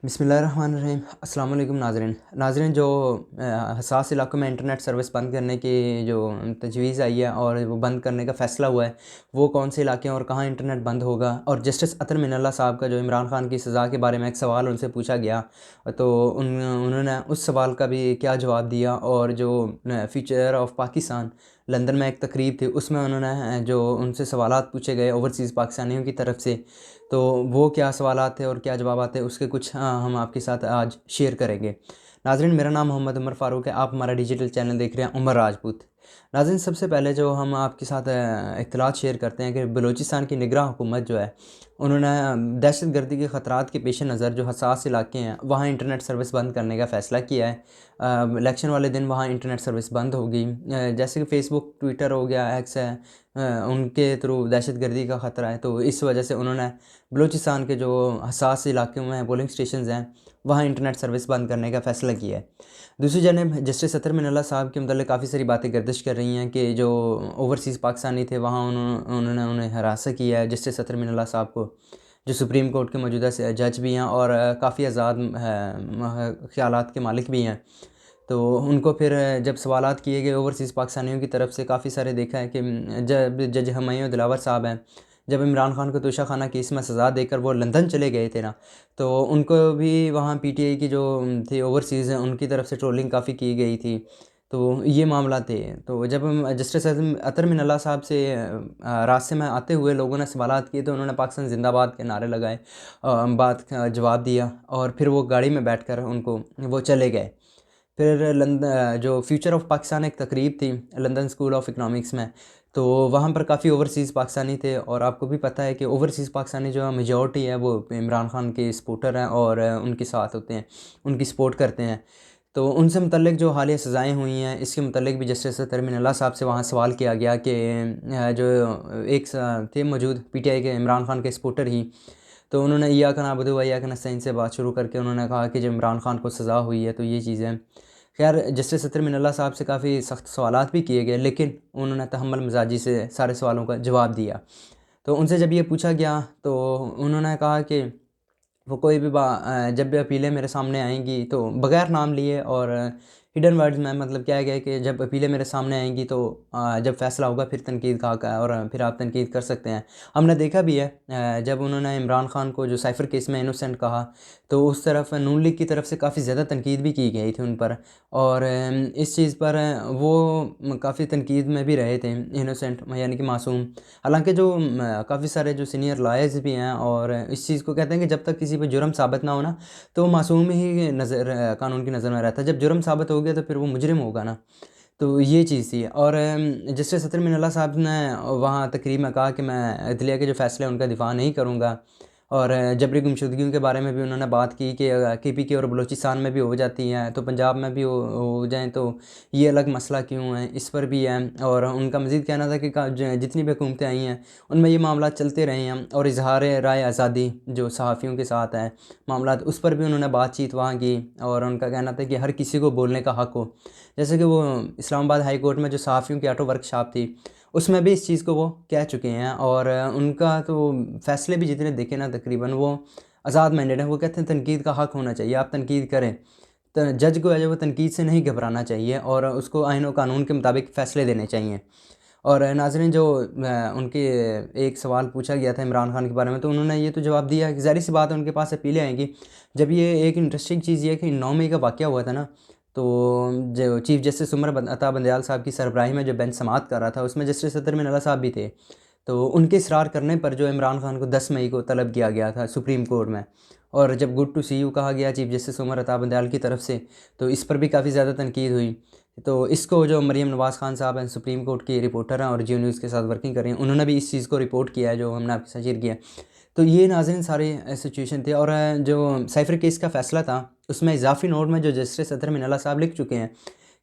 बिस्मिल्लाहिर्रहमानिर्रहीम। अस्सलाम वालेकुम नाज़रीन। नाज़रीन जो हसास इलाकों में इंटरनेट सर्विस बंद करने की जो तजवीज़ आई है और वो बंद करने का फ़ैसला हुआ है, वो कौन से इलाके हैं और कहाँ इंटरनेट बंद होगा। और जस्टिस अतर मिनल्ला साहब का जो इमरान खान की सज़ा के बारे में एक सवाल उनसे पूछा गया, तो उन्होंने उस सवाल का भी क्या जवाब दिया। और जो फ्यूचर ऑफ पाकिस्तान लंदन में एक तकरीब थी, उसमें उन्होंने जो उनसे सवालात पूछे गए ओवरसीज़ पाकिस्तानियों की तरफ से, तो वो क्या सवालात थे और क्या जवाब थे उसके कुछ हम आपके साथ आज शेयर करेंगे। नाज़रीन, मेरा नाम मोहम्मद उमर फ़ारूक है। आप हमारा डिजिटल चैनल देख रहे हैं उमर राजपूत। नाज़रीन, सबसे पहले जो हम आपके साथ इत्तलात शेयर करते हैं कि बलूचिस्तान की निगरान हुकूमत जो है, उन्होंने दहशत गर्दी के ख़तरात के पेश नज़र जो हसास इलाके हैं वहाँ इंटरनेट सर्विस बंद करने का फ़ैसला किया है। इलेक्शन वाले दिन वहाँ इंटरनेट सर्विस बंद होगी। जैसे कि फ़ेसबुक, ट्विटर हो गया, एक्स है, उनके थ्रू दहशत गर्दी का ख़तरा है, तो इस वजह से उन्होंने बलूचिस्तान के जो हसास इलाक़ों में पोलिंग स्टेशंस हैं वहाँ इंटरनेट सर्विस बंद करने का फ़ैसला किया है। दूसरी जानब जस्टिस अतर मिनल्ला साहब के मतलब काफ़ी सारी बातें गर्दिश कर रही हैं कि जो ओवरसीज़ पाकिस्तानी थे वहाँ उन्होंने उन्हें हरासा किया है। जस्टिस अतर मिनल्ला साहब को, जो सुप्रीम कोर्ट के मौजूदा जज भी हैं और काफ़ी आज़ाद ख़यालात के मालिक भी हैं, तो उनको फिर जब सवालात किए गए ओवरसीज़ पाकिस्तानियों की तरफ से, काफ़ी सारे देखा है कि जब जज हुमायूं दिलावर साहब हैं, जब इमरान खान को तोशाखाना केस में सज़ा देकर वो लंदन चले गए थे ना, तो उनको भी वहाँ पीटीआई की जो थे ओवरसीज़ हैं उनकी तरफ से ट्रोलिंग काफ़ी की गई थी। तो ये मामला थे। तो जब हम जस्टिस अतर मिनल्ला साहब से रास्ते में आते हुए लोगों ने सवालात किए, तो उन्होंने पाकिस्तान ज़िंदाबाद के नारे लगाए, बात का जवाब दिया और फिर वो गाड़ी में बैठकर उनको वो चले गए। फिर जो फ्यूचर ऑफ पाकिस्तान एक तकरीब थी लंदन स्कूल ऑफ इकनॉमिक्स में, तो वहाँ पर काफ़ी ओवरसीज़ पाकिस्तानी थे। और आपको भी पता है कि ओवरसीज़ पाकिस्तानी जो मेजॉरिटी है वो इमरान खान के सपोर्टर हैं और उनके साथ होते हैं, उनकी सपोर्ट करते हैं। तो उनसे मुतल्लिक जो हालिया सज़ाएँ हुई हैं, इसके मुतल्लिक भी जस्टिस अतर मिनल्ला साहब से वहाँ सवाल किया गया कि जो एक थे मौजूद पीटीआई के इमरान खान के सपोर्टर ही, तो उन्होंने इय्याका नअबुदु व इय्याका नस्तईन से बात शुरू करके उन्होंने कहा कि जब इमरान खान को सज़ा हुई है तो ये चीज़ें। खैर, जस्टिस अतर मिनल्ला साहब से काफ़ी सख्त सवालात भी किए गए, लेकिन उन्होंने तहम्मुल मिज़ाजी से सारे सवालों का जवाब दिया। तो उनसे जब ये पूछा गया तो उन्होंने कहा कि वो कोई भी जब भी अपीलें मेरे सामने आएँगी तो बग़ैर नाम लिए और हिडन वर्ड्स में मतलब क्या है कि जब अपीलें मेरे सामने आएँगी तो जब फ़ैसला होगा फिर तनकीद का और फिर आप तनकीद कर सकते हैं। हमने देखा भी है, जब उन्होंने इमरान खान को जो साइफ़र केस में इनोसेंट कहा, तो उस तरफ नून लीग की तरफ से काफ़ी ज़्यादा तनकीद भी की गई थी उन पर। और इस चीज़ पर वो काफ़ी तनकीद में भी रहे थे, इनोसेंट यानी कि मासूम। हालाँकि जो काफ़ी सारे जो सीनियर लॉयर्स भी हैं और इस चीज़ को कहते हैं कि जब तक किसी पे जुर्म साबित ना हो ना, तो मासूम ही नज़र कानून की नज़र में रहता है। जब जुर्म साबित हो गया तो फिर वो मुजरिम होगा ना। तो ये चीज़ थी। और जस्टिस अतर मिनल्ला साहब ने वहाँ तकरीब में कहा कि मैं अदलिया के जो फ़ैसले हैं उनका दिफ़ा नहीं करूँगा। और जबरी गुमशुदगियों के बारे में भी उन्होंने बात की कि केपीके और बलूचिस्तान में भी हो जाती हैं तो पंजाब में भी हो जाएँ तो ये अलग मसला क्यों है, इस पर भी है। और उनका मज़ीद कहना था कि जितनी भी हुकूमतें आई हैं उनमें ये मामला चलते रहे हैं। और इज़हार राय आज़ादी जो सहाफ़ियों के साथ है मामलात, उस पर भी उन्होंने बातचीत वहाँ की। और उनका कहना था कि हर किसी को बोलने का हक़ हो। जैसे कि वो इस्लामाबाद हाई कोर्ट में जो सहाफ़ियों की ऑटो वर्कशॉप थी, उसमें भी इस चीज़ को वो कह चुके हैं। और उनका तो फ़ैसले भी जितने देखे ना तकरीबन वो आज़ाद माइंडेड हैं। वो कहते हैं तनकीद का हक़ होना चाहिए, आप तनकीद करें। तो जज को है जो वो तनकीद से नहीं घबराना चाहिए और उसको आईन और कानून के मुताबिक फ़ैसले देने चाहिए। और नाज़रीन, जो उनके एक सवाल पूछा गया था इमरान खान के बारे में, तो उन्होंने ये तो जवाब दिया कि ज़ाहिर-सी बात है उनके पास अपीलें आएँगी। जब ये एक इंटरेस्टिंग चीज़ ये है कि 9 मई का वाक़या हुआ था ना, तो जो चीफ़ जस्टिस उमर अता बंदयाल साहब की सरबराही में जो बेंच समाअत कर रहा था, उसमें जस्टिस अतर मिनल्ला साहब भी थे। तो उनके इसरार करने पर जो इमरान खान को 10 मई को तलब किया गया था सुप्रीम कोर्ट में। और जब गुड टू सी यू कहा गया चीफ़ जस्टिस उमर अता बंदयाल की तरफ से, तो इस पर भी काफ़ी ज़्यादा तनकीद हुई। तो इसको जो मरीम नवाज़ खान साहब हैं, सुप्रीम कोर्ट की रिपोर्टर हैं और जियो न्यूज़ के साथ वर्किंग कर रही हैं, उन्होंने भी इस चीज़ को रिपोर्ट किया है जो हमने आपके साथ शेयर किया है। तो ये नाज़रीन सारे सिचुएशन थे। और जो साइफ़र केस का फ़ैसला था, उसमें इज़ाफ़ी नोट में जो जस्टिस अतर मिनल्ला साहब लिख चुके हैं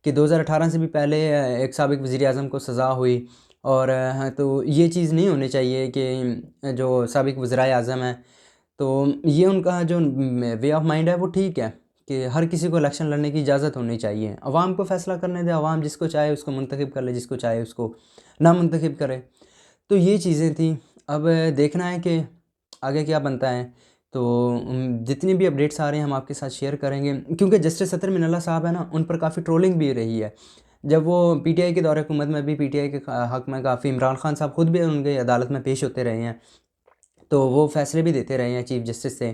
कि 2018 से भी पहले एक साबिक़ वज़ीर-ए-आज़म को सज़ा हुई। और तो ये चीज़ नहीं होनी चाहिए कि जो साबिक़ वज़ीर-ए-आज़म हैं, तो ये उनका जो वे ऑफ़ माइंड है वो ठीक है कि हर किसी को इलेक्शन लड़ने की इजाज़त होनी चाहिए। अवाम को फ़ैसला करने दें, अवाम जिसको चाहे उसको मुंतखब कर ले, जिसको चाहे उसको ना मुंतखब करे। तो ये चीज़ें थी। अब देखना है कि आगे क्या बनता है तो जितनी भी अपडेट्स आ रहे हैं हम आपके साथ शेयर करेंगे, क्योंकि जस्टिस अतर मिनल्ला साहब है ना, उन पर काफ़ी ट्रोलिंग भी रही है। जब वो पीटीआई के दौरे हुकूमत में भी पीटीआई के हक़ में काफ़ी इमरान खान साहब खुद भी उनके अदालत में पेश होते रहे हैं, तो वो फैसले भी देते रहे हैं चीफ जस्टिस से।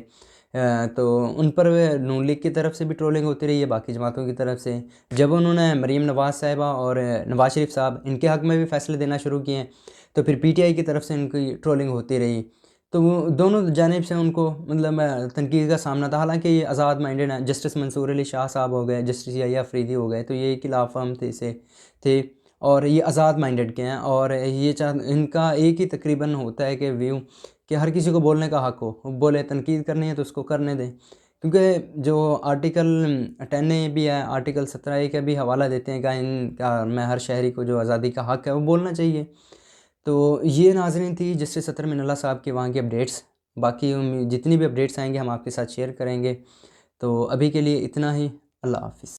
तो उन पर नून लीग की तरफ से भी ट्रोलिंग होती रही है, बाकी जमातों की तरफ से। जब उन्होंने मरीम नवाज़ साहिबा और नवाज़ शरीफ साहब इनके हक़ में भी फ़ैसले देना शुरू किए, तो फिर पीटीआई की तरफ से इनकी ट्रोलिंग होती रही। तो वो दोनों जानिब से उनको मतलब तनकीद का सामना था। हालांकि ये आज़ाद माइंडेड हैं, जस्टिस मंसूर अली शाह साहब हो गए, जस्टिस याहिया अफरीदी हो गए, तो ये खिलाफ हम थे और ये आज़ाद माइंडेड के हैं। और ये इनका एक ही तकरीबन होता है कि व्यू कि हर किसी को बोलने का हक़ हो, बोले तनकीद करनी है तो उसको करने दें। क्योंकि जो आर्टिकल 10A भी है, आर्टिकल 17A का भी हवाला देते हैं कि इनका में हर शहरी को जो आज़ादी का हक़ है वो बोलना चाहिए। तो ये नाज़रीन थी जस्टिस अतर मिनल्ला साहब की वहाँ की अपडेट्स। बाकी जितनी भी अपडेट्स आएंगे हम आपके साथ शेयर करेंगे। तो अभी के लिए इतना ही। अल्लाह हाफ़िज़।